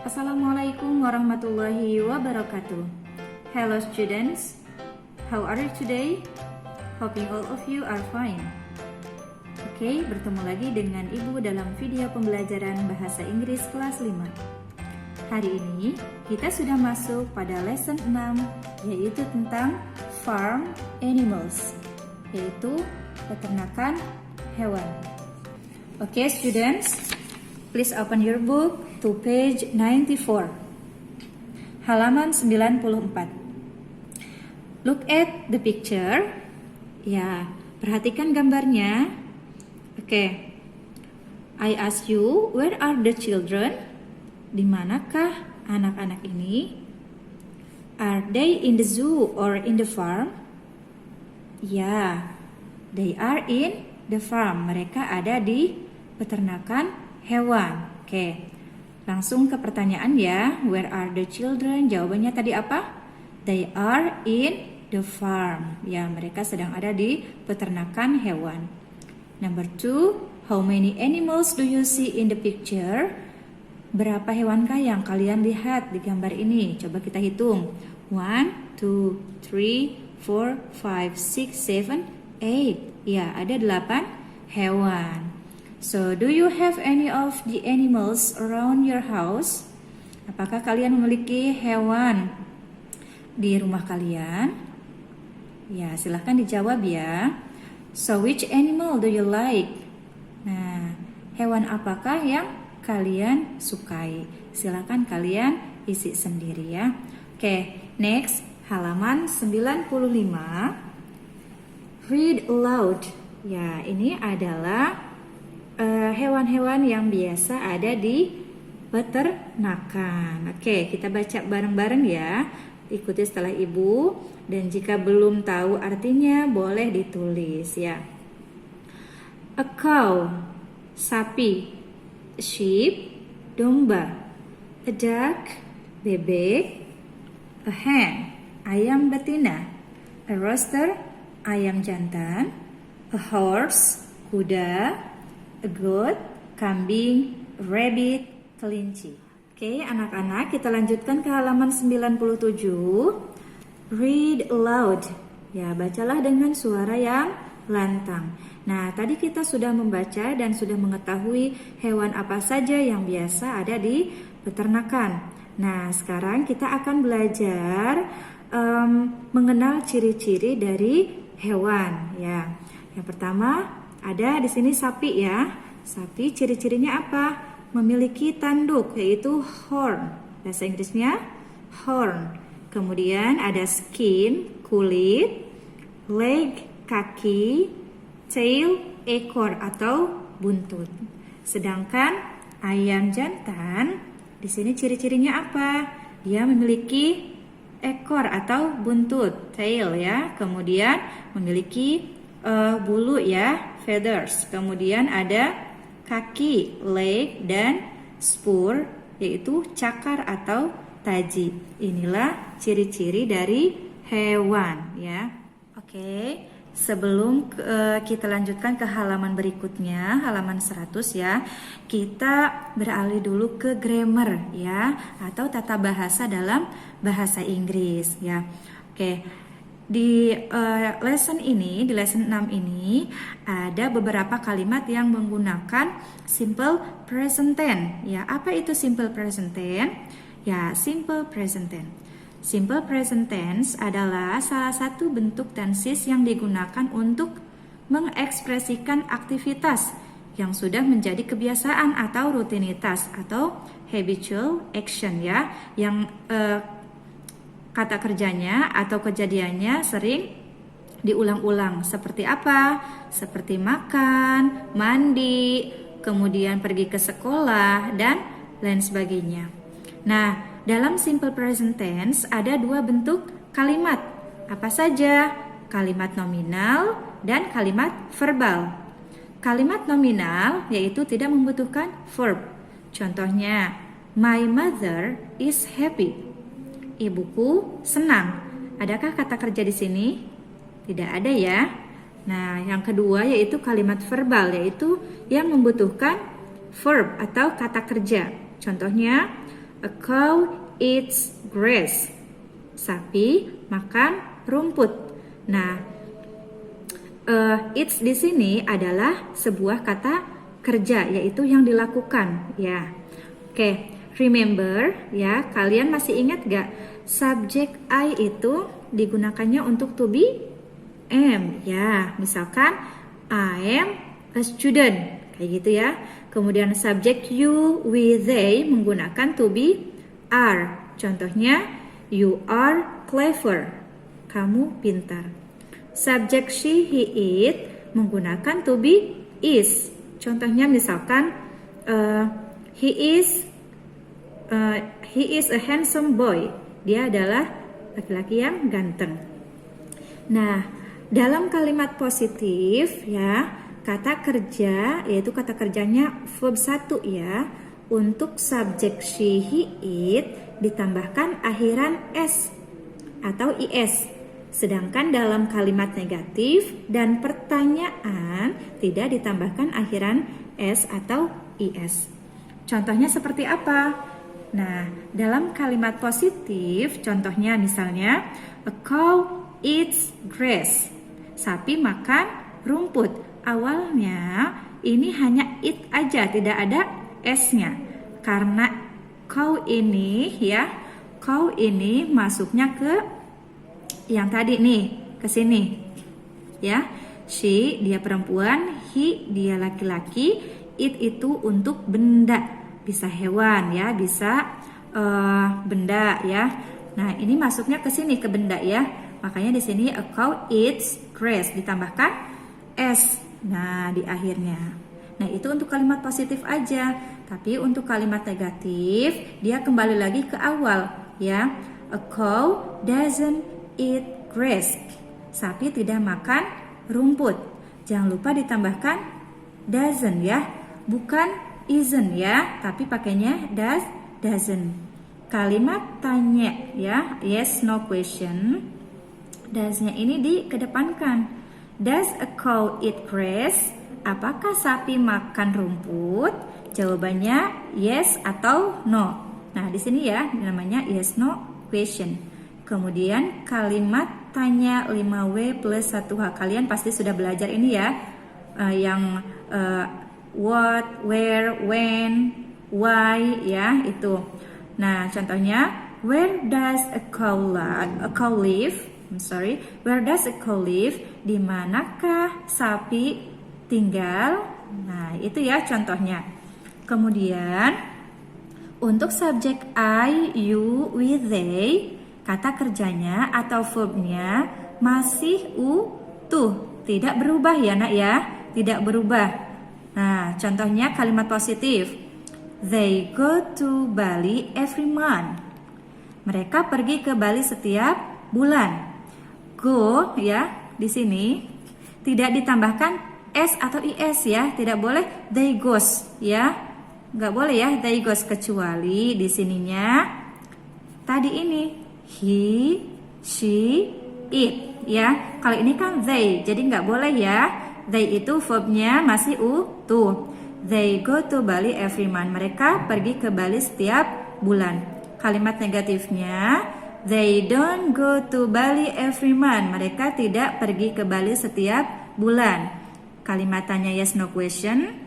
Assalamualaikum warahmatullahi wabarakatuh. Hello students, how are you today? Hoping all of you are fine. Oke, bertemu lagi dengan Ibu dalam video pembelajaran Bahasa Inggris kelas 5. Hari ini kita sudah masuk pada lesson 6, yaitu tentang farm animals, yaitu peternakan hewan. Oke students, please open your book to page 94, halaman 94. Look at the picture. Ya, perhatikan gambarnya. Oke. I ask you, where are the children? Di manakah anak-anak ini? Are they in the zoo or in the farm? Ya, they are in the farm. Mereka ada di peternakan hewan. Oke. Langsung ke pertanyaan ya. Where are the children? Jawabannya tadi apa? They are in the farm. Ya, mereka sedang ada di peternakan hewan. Number 2, how many animals do you see in the picture? Berapa hewankah yang kalian lihat di gambar ini? Coba kita hitung. 1, 2, 3, 4, 5, 6, 7, 8. Ya, ada 8 hewan. So, do you have any of the animals around your house? Apakah kalian memiliki hewan di rumah kalian? Ya, silahkan dijawab ya. So, which animal do you like? Nah, hewan apakah yang kalian sukai? Silahkan kalian isi sendiri ya. Oke, next, halaman 95. Read aloud. Ya, ini adalah hewan-hewan yang biasa ada di peternakan. Oke, kita baca bareng-bareng ya. Ikuti setelah ibu, dan jika belum tahu artinya boleh ditulis ya. A cow, sapi. A sheep, domba. A duck, bebek. A hen, ayam betina. A rooster, ayam jantan. A horse, kuda. A goat, kambing. Rabbit, kelinci. Oke, anak-anak, kita lanjutkan ke halaman 97. Read aloud. Ya, bacalah dengan suara yang lantang. Nah, tadi kita sudah membaca dan sudah mengetahui hewan apa saja yang biasa ada di peternakan. Nah, sekarang kita akan belajar mengenal ciri-ciri dari hewan. Ya, yang pertama ada di sini sapi ya. Sapi ciri-cirinya apa? Memiliki tanduk, yaitu horn. Bahasa Inggrisnya horn. Kemudian ada skin, kulit. Leg, kaki. Tail, ekor atau buntut. Sedangkan ayam jantan, di sini ciri-cirinya apa? Dia memiliki ekor atau buntut, tail ya. Kemudian memiliki bulu ya, feathers. Kemudian ada kaki, leg, dan spur, yaitu cakar atau taji. Inilah ciri-ciri dari hewan ya. Oke, sebelum kita lanjutkan ke halaman berikutnya, halaman 100 ya, kita beralih dulu ke grammar ya, atau tata bahasa dalam bahasa Inggris ya. Oke. Di lesson ini, di lesson 6 ini ada beberapa kalimat yang menggunakan simple present tense. Ya, apa itu simple present tense? Ya, simple present tense. Simple present tense adalah salah satu bentuk tenses yang digunakan untuk mengekspresikan aktivitas yang sudah menjadi kebiasaan atau rutinitas atau habitual action ya, yang kata kerjanya atau kejadiannya sering diulang-ulang. Seperti apa? Seperti makan, mandi, kemudian pergi ke sekolah, dan lain sebagainya. Nah, dalam simple present tense ada dua bentuk kalimat. Apa saja? Kalimat nominal dan kalimat verbal. Kalimat nominal yaitu tidak membutuhkan verb. Contohnya, my mother is happy. Ibuku senang. Adakah kata kerja di sini? Tidak ada ya. Nah, yang kedua yaitu kalimat verbal, yaitu yang membutuhkan verb atau kata kerja. Contohnya, A cow eats grass. Sapi makan rumput. Nah, eats di sini adalah sebuah kata kerja, yaitu yang dilakukan, ya. Oke, remember ya, kalian masih ingat gak subjek I itu digunakannya untuk to be am, ya. Misalkan I am a student, kayak gitu ya. Kemudian subjek you, we, they menggunakan to be are. Contohnya, you are clever, kamu pintar. Subjek she, he, it menggunakan to be is. Contohnya misalkan he is a handsome boy. Dia adalah laki-laki yang ganteng. Nah, dalam kalimat positif ya, kata kerja yaitu kata kerjanya verb 1 ya. Untuk subjek she, he, it ditambahkan akhiran s atau is. Sedangkan dalam kalimat negatif dan pertanyaan tidak ditambahkan akhiran s atau is. Contohnya seperti apa? Nah, dalam kalimat positif, contohnya misalnya, a cow eats grass. Sapi makan rumput. Awalnya ini hanya eat aja, tidak ada s-nya. Karena cow ini ya, cow ini masuknya ke yang tadi nih, ke sini. Ya, she dia perempuan, he dia laki-laki, it itu untuk benda, bisa hewan ya, bisa benda ya. Nah, ini masuknya ke sini ke benda ya. Makanya di sini a cow eats grass ditambahkan s. Nah, di akhirnya. Nah, itu untuk kalimat positif aja. Tapi untuk kalimat negatif, dia kembali lagi ke awal ya. A cow doesn't eat grass. Sapi tidak makan rumput. Jangan lupa ditambahkan doesn't ya. Bukan isn't ya, tapi pakainya doesn't. Kalimat tanya ya, yes no question. Does-nya ini dikedepankan. Does a cow eat grass? Apakah sapi makan rumput? Jawabannya yes atau no. Nah, di sini ya namanya yes no question. Kemudian kalimat tanya 5W plus 1H. Kalian pasti sudah belajar ini ya. What, where, when, why ya itu. Nah, contohnya where does a cow live? Where does a cow live? Di manakah sapi tinggal? Nah, itu ya contohnya. Kemudian untuk subjek I, you, we, they, kata kerjanya atau verbnya masih utuh, tidak berubah ya nak ya, tidak berubah. Nah, contohnya kalimat positif. They go to Bali every month. Mereka pergi ke Bali setiap bulan. Go ya, di sini tidak ditambahkan s atau is ya, tidak boleh they goes ya. Nggak boleh ya they goes, kecuali di sininya tadi ini he, she, it ya. Kalau ini kan they, jadi nggak boleh ya. They itu verbnya masih utuh. They go to Bali every month. Mereka pergi ke Bali setiap bulan. Kalimat negatifnya they don't go to Bali every month. Mereka tidak pergi ke Bali setiap bulan. Kalimat tanya yes no question,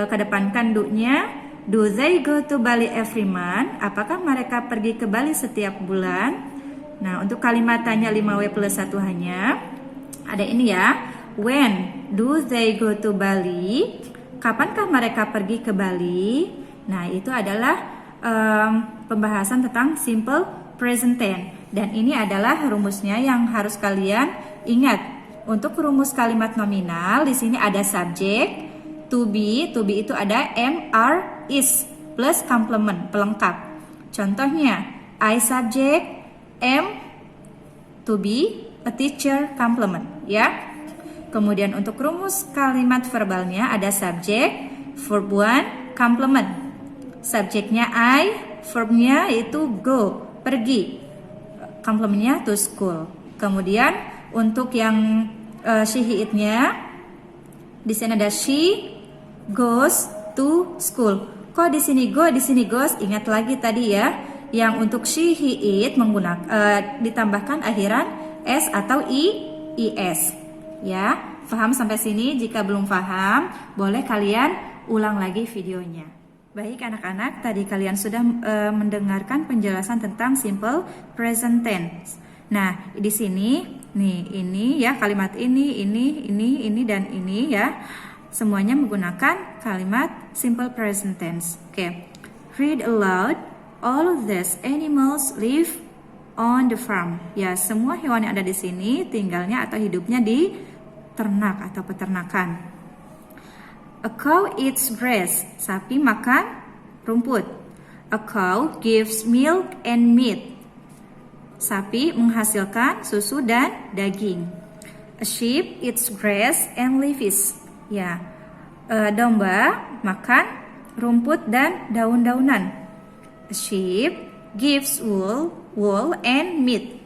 kedepankan do-nya. Do they go to Bali every month? Apakah mereka pergi ke Bali setiap bulan? Nah, untuk kalimat tanya 5W plus 1 hanya ada ini ya. When do they go to Bali? Kapankah mereka pergi ke Bali? Nah, itu adalah pembahasan tentang simple present tense. Dan ini adalah rumusnya yang harus kalian ingat. Untuk rumus kalimat nominal di sini ada subjek, to be itu ada am, are, is plus complement, pelengkap. Contohnya, I subject, am, to be, a teacher, complement ya. Kemudian untuk rumus kalimat verbalnya ada subjek, verb 1, complement. Subjeknya I, verbnya itu go, pergi. Complementnya to school. Kemudian untuk yang she, he, it-nya di sini ada she goes to school. Kok di sini goes? Ingat lagi tadi ya, yang untuk she, he, it menggunakan ditambahkan akhiran s atau is. Ya, paham sampai sini? Jika belum paham, boleh kalian ulang lagi videonya. Baik anak-anak, tadi kalian sudah mendengarkan penjelasan tentang simple present tense. Nah, di sini nih, ini ya kalimat ini dan ini ya. Semuanya menggunakan kalimat simple present tense. Oke. Read aloud. All of these animals live on the farm. Ya, semua hewan yang ada di sini tinggalnya atau hidupnya di ternak atau peternakan. A cow eats grass. Sapi makan rumput. A cow gives milk and meat. Sapi menghasilkan susu dan daging. A sheep eats grass and leaves. Ya, domba makan rumput dan daun-daunan. A sheep gives wool and meat.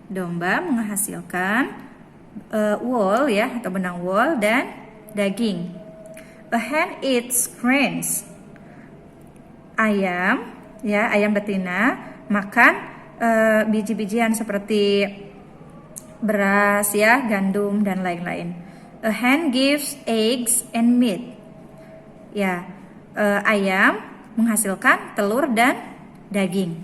Domba menghasilkan wool ya atau benang wool dan daging. A hen eats grains. Ayam ya, ayam betina makan biji-bijian seperti beras ya, gandum dan lain-lain. A hen gives eggs and meat. Ya, ayam menghasilkan telur dan daging.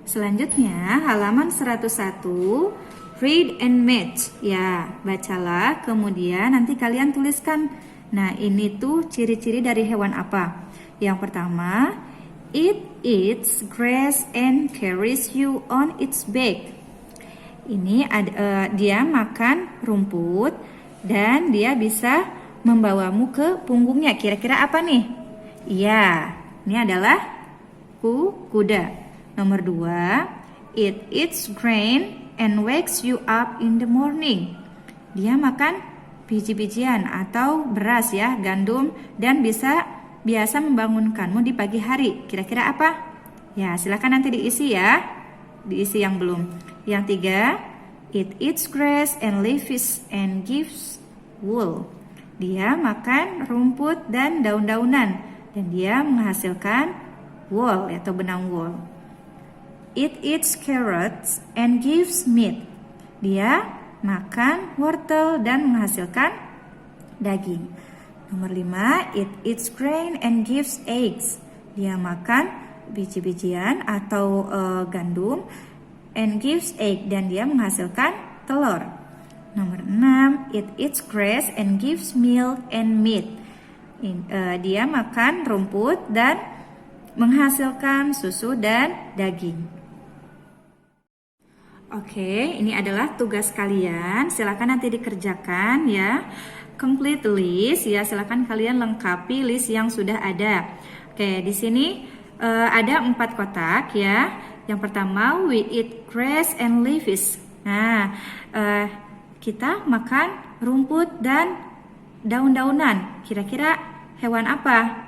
Selanjutnya halaman 101, read and match. Ya, bacalah kemudian nanti kalian tuliskan. Nah, ini tuh ciri-ciri dari hewan apa? Yang pertama, it eats grass and carries you on its back. Ini dia makan rumput dan dia bisa membawamu ke punggungnya. Kira-kira apa nih? Iya, ini adalah kuda. Nomor 2, it eats grain and wakes you up in the morning. Dia makan biji-bijian atau beras ya, gandum dan biasa membangunkanmu di pagi hari. Kira-kira apa? Ya, silakan nanti diisi ya. Diisi yang belum. Yang 3, it eats grass and leaves and gives wool. Dia makan rumput dan daun-daunan dan dia menghasilkan wool atau benang wool. It eats carrots and gives meat. Dia makan wortel dan menghasilkan daging. Nomor 5, it eats grain and gives eggs. Dia makan biji-bijian atau gandum and gives egg dan dia menghasilkan telur. Nomor 6, it eats grass and gives milk and meat. Dia makan rumput dan menghasilkan susu dan daging. Oke, ini adalah tugas kalian. Silakan nanti dikerjakan ya. Complete list ya, silakan kalian lengkapi list yang sudah ada. Oke, di sini ada 4 kotak ya. Yang pertama, we eat grass and leaves. Nah, kita makan rumput dan daun-daunan. Kira-kira hewan apa?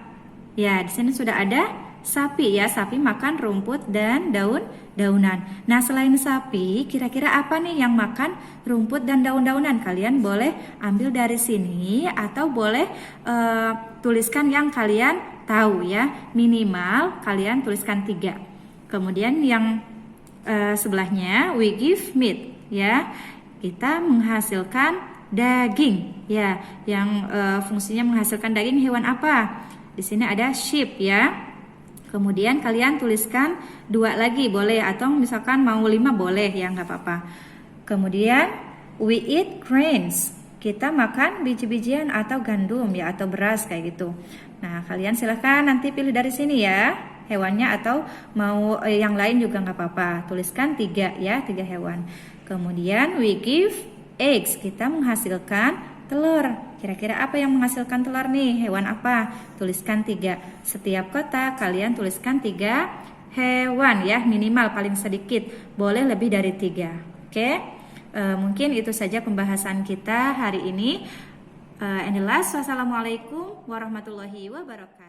Ya, di sini sudah ada sapi ya. Sapi makan rumput dan daun-daunan. Nah, selain sapi, kira-kira apa nih yang makan rumput dan daun-daunan? Kalian boleh ambil dari sini atau boleh tuliskan yang kalian tahu ya. Minimal kalian tuliskan 3. Kemudian yang sebelahnya we give meat ya. Kita menghasilkan daging ya. Yang fungsinya menghasilkan daging hewan apa? Di sini ada sheep ya. Kemudian kalian tuliskan 2 lagi boleh atau misalkan mau 5 boleh ya, nggak apa-apa. Kemudian we eat grains. Kita makan biji-bijian atau gandum ya atau beras kayak gitu. Nah, kalian silahkan nanti pilih dari sini ya hewannya atau mau yang lain juga nggak apa-apa. Tuliskan 3 ya, 3 hewan. Kemudian we give eggs. Kita menghasilkan telur. Kira-kira apa yang menghasilkan telur nih? Hewan apa? Tuliskan 3. Setiap kotak kalian tuliskan 3 hewan ya, minimal paling sedikit. Boleh lebih dari 3. Oke? Mungkin itu saja pembahasan kita hari ini. And the last, wassalamualaikum warahmatullahi wabarakatuh.